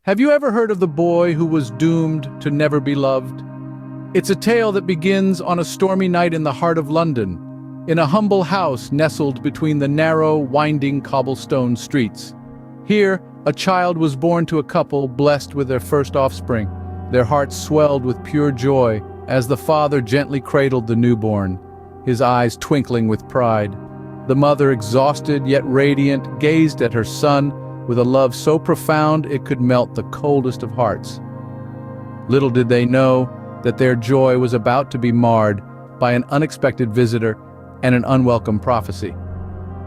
Have you ever heard of the boy who was doomed to never be loved? It's a tale that begins on a stormy night in the heart of London, in a humble house nestled between the narrow, winding cobblestone streets. Here, a child was born to a couple blessed with their first offspring. Their hearts swelled with pure joy as the father gently cradled the newborn, his eyes twinkling with pride. The mother, exhausted yet radiant, gazed at her son with a love so profound it could melt the coldest of hearts. Little did they know that their joy was about to be marred by an unexpected visitor and an unwelcome prophecy.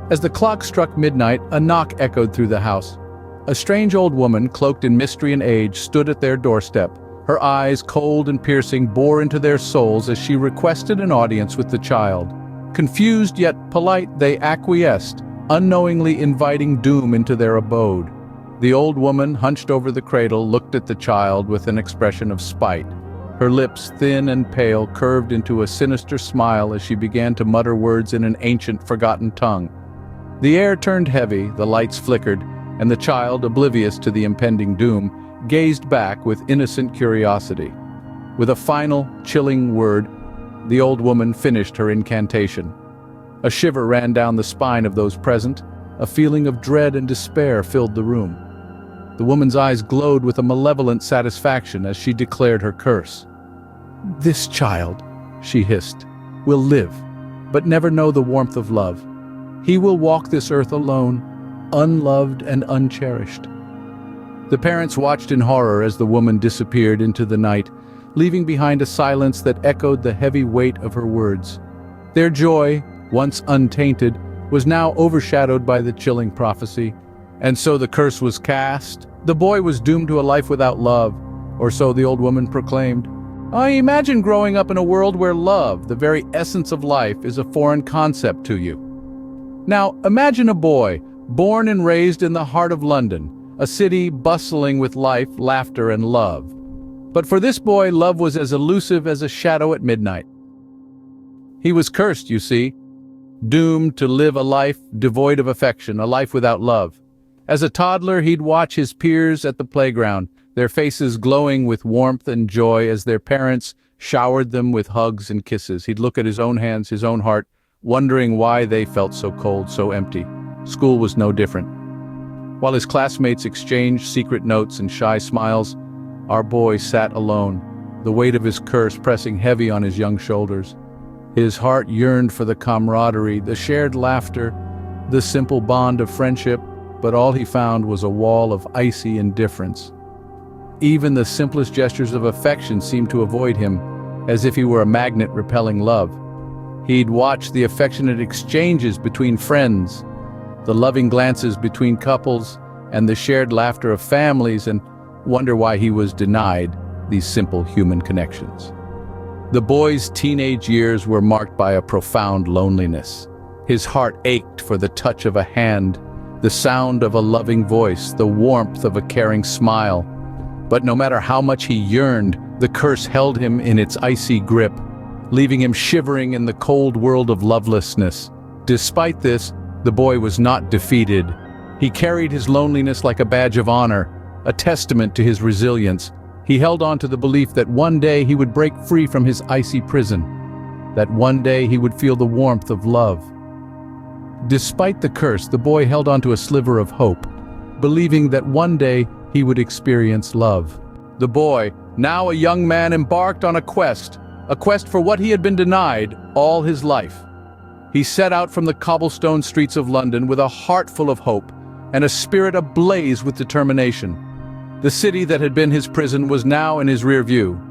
As the clock struck midnight, a knock echoed through the house. A strange old woman, cloaked in mystery and age, stood at their doorstep. Her eyes, cold and piercing, bore into their souls as she requested an audience with the child. Confused yet polite, they acquiesced, unknowingly inviting doom into their abode. The old woman, hunched over the cradle, looked at the child with an expression of spite. Her lips, thin and pale, curved into a sinister smile as she began to mutter words in an ancient, forgotten tongue. The air turned heavy, the lights flickered, and the child, oblivious to the impending doom, gazed back with innocent curiosity. With a final, chilling word, the old woman finished her incantation. A shiver ran down the spine of those present. A feeling of dread and despair filled the room. The woman's eyes glowed with a malevolent satisfaction as she declared her curse. "This child," she hissed, "will live, but never know the warmth of love. He will walk this earth alone, unloved and uncherished." The parents watched in horror as the woman disappeared into the night, leaving behind a silence that echoed the heavy weight of her words. Their joy, once untainted, was now overshadowed by the chilling prophecy. And so the curse was cast. The boy was doomed to a life without love, or so the old woman proclaimed. I imagine growing up in a world where love, the very essence of life, is a foreign concept to you. Now, imagine a boy, born and raised in the heart of London, a city bustling with life, laughter, and love. But for this boy, love was as elusive as a shadow at midnight. He was cursed, you see, doomed to live a life devoid of affection, a life without love. As a toddler, he'd watch his peers at the playground, their faces glowing with warmth and joy as their parents showered them with hugs and kisses. He'd look at his own hands, his own heart, wondering why they felt so cold, so empty. School was no different. While his classmates exchanged secret notes and shy smiles, our boy sat alone, the weight of his curse pressing heavy on his young shoulders. His heart yearned for the camaraderie, the shared laughter, the simple bond of friendship, but all he found was a wall of icy indifference. Even the simplest gestures of affection seemed to avoid him, as if he were a magnet repelling love. He'd watch the affectionate exchanges between friends, the loving glances between couples, and the shared laughter of families, and wonder why he was denied these simple human connections. The boy's teenage years were marked by a profound loneliness. His heart ached for the touch of a hand, the sound of a loving voice, the warmth of a caring smile. But no matter how much he yearned, the curse held him in its icy grip, leaving him shivering in the cold world of lovelessness. Despite this, the boy was not defeated. He carried his loneliness like a badge of honor, a testament to his resilience. He held on to the belief that one day he would break free from his icy prison, that one day he would feel the warmth of love. Despite the curse, the boy held on to a sliver of hope, believing that one day he would experience love. The boy, now a young man, embarked on a quest for what he had been denied all his life. He set out from the cobblestone streets of London with a heart full of hope and a spirit ablaze with determination. The city that had been his prison was now in his rear view,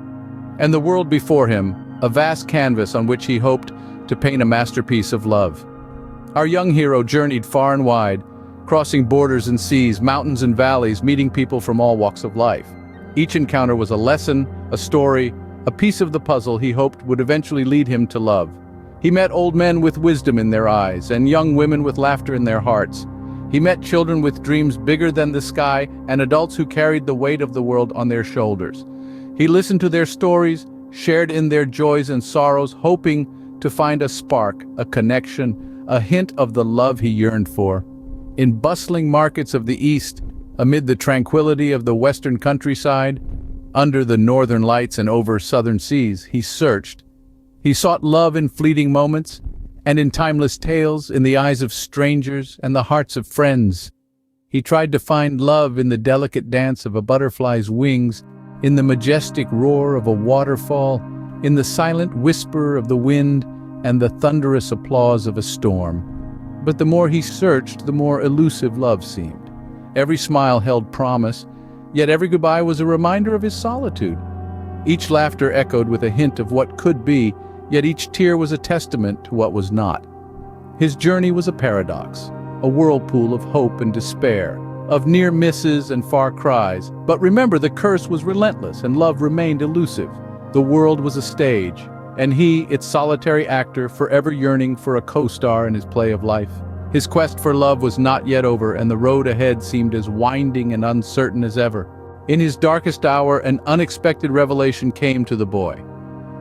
and the world before him, a vast canvas on which he hoped to paint a masterpiece of love. Our young hero journeyed far and wide, crossing borders and seas, mountains and valleys, meeting people from all walks of life. Each encounter was a lesson, a story, a piece of the puzzle he hoped would eventually lead him to love. He met old men with wisdom in their eyes, and young women with laughter in their hearts. He met children with dreams bigger than the sky, and adults who carried the weight of the world on their shoulders. He listened to their stories, shared in their joys and sorrows, hoping to find a spark, a connection, a hint of the love he yearned for. In bustling markets of the East, Amid the tranquility of the western countryside, under the northern lights and over southern seas, he searched. He sought love in fleeting moments, and in timeless tales, in the eyes of strangers and the hearts of friends. He tried to find love in the delicate dance of a butterfly's wings, in the majestic roar of a waterfall, in the silent whisper of the wind, and the thunderous applause of a storm. But the more he searched, the more elusive love seemed. Every smile held promise, yet every goodbye was a reminder of his solitude. Each laughter echoed with a hint of what could be, yet each tear was a testament to what was not. His journey was a paradox, a whirlpool of hope and despair, of near misses and far cries. But remember, the curse was relentless and love remained elusive. The world was a stage, and he, its solitary actor, forever yearning for a co-star in his play of life. His quest for love was not yet over, and the road ahead seemed as winding and uncertain as ever. In his darkest hour, an unexpected revelation came to the boy.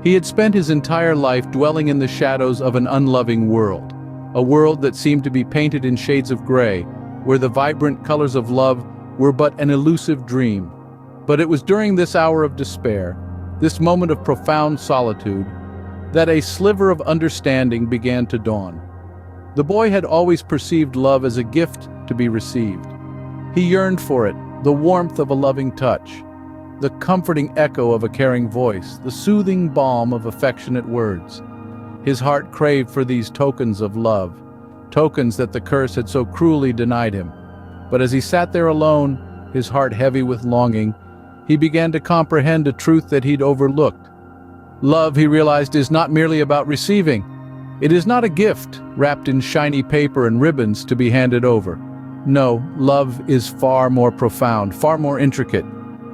He had spent his entire life dwelling in the shadows of an unloving world, a world that seemed to be painted in shades of gray, where the vibrant colors of love were but an elusive dream. But it was during this hour of despair, this moment of profound solitude, that a sliver of understanding began to dawn. The boy had always perceived love as a gift to be received. He yearned for it, the warmth of a loving touch, the comforting echo of a caring voice, the soothing balm of affectionate words. His heart craved for these tokens of love, tokens that the curse had so cruelly denied him. But as he sat there alone, his heart heavy with longing, he began to comprehend a truth that he'd overlooked. Love, he realized, is not merely about receiving. It is not a gift wrapped in shiny paper and ribbons to be handed over. No, love is far more profound, far more intricate.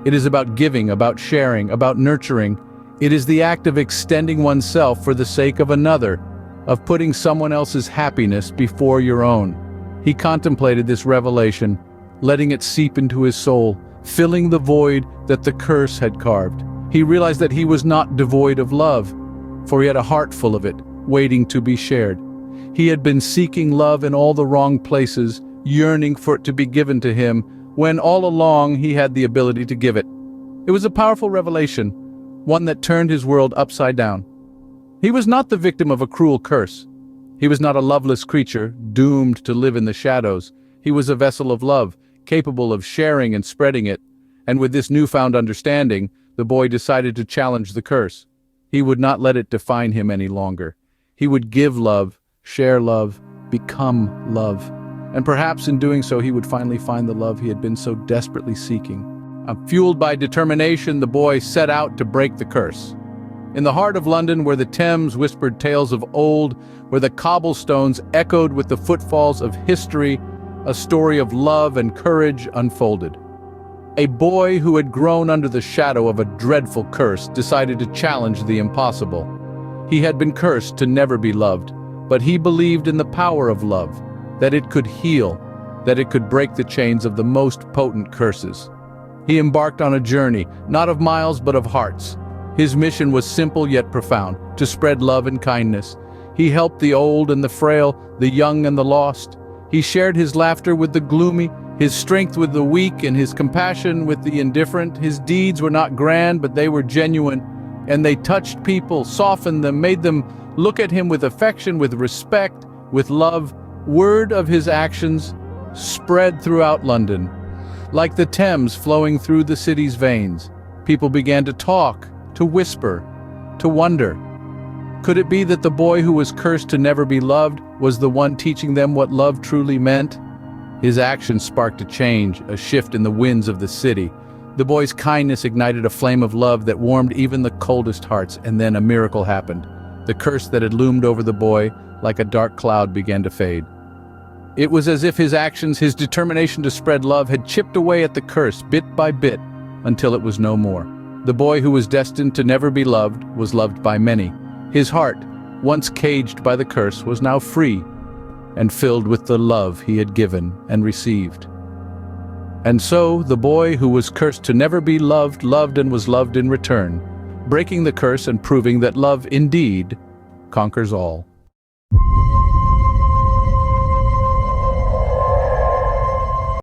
It is about giving, about sharing, about nurturing. It is the act of extending oneself for the sake of another, of putting someone else's happiness before your own. He contemplated this revelation, letting it seep into his soul, filling the void that the curse had carved. He realized that he was not devoid of love, for he had a heart full of it, waiting to be shared. He had been seeking love in all the wrong places, yearning for it to be given to him, when all along he had the ability to give it. It was a powerful revelation, one that turned his world upside down. He was not the victim of a cruel curse. He was not a loveless creature, doomed to live in the shadows. He was a vessel of love, capable of sharing and spreading it. And with this newfound understanding, the boy decided to challenge the curse. He would not let it define him any longer. He would give love, share love, become love. And perhaps in doing so, he would finally find the love he had been so desperately seeking. Fueled by determination, the boy set out to break the curse. In the heart of London, where the Thames whispered tales of old, where the cobblestones echoed with the footfalls of history, a story of love and courage unfolded. A boy who had grown under the shadow of a dreadful curse decided to challenge the impossible. He had been cursed to never be loved, but he believed in the power of love, that it could heal, that it could break the chains of the most potent curses. He embarked on a journey, not of miles but of hearts. His mission was simple yet profound, to spread love and kindness. He helped the old and the frail, the young and the lost. He shared his laughter with the gloomy, his strength with the weak, and his compassion with the indifferent. His deeds were not grand, but they were genuine, and they touched people, softened them, made them look at him with affection, with respect, with love. Word of his actions spread throughout London. Like the Thames flowing through the city's veins, people began to talk, to whisper, to wonder. Could it be that the boy who was cursed to never be loved was the one teaching them what love truly meant? His actions sparked a change, a shift in the winds of the city. The boy's kindness ignited a flame of love that warmed even the coldest hearts, and then a miracle happened. The curse that had loomed over the boy, like a dark cloud, began to fade. It was as if his actions, his determination to spread love, had chipped away at the curse bit by bit until it was no more. The boy who was destined to never be loved was loved by many. His heart, once caged by the curse, was now free and filled with the love he had given and received. And so the boy who was cursed to never be loved, loved and was loved in return, breaking the curse and proving that love indeed conquers all.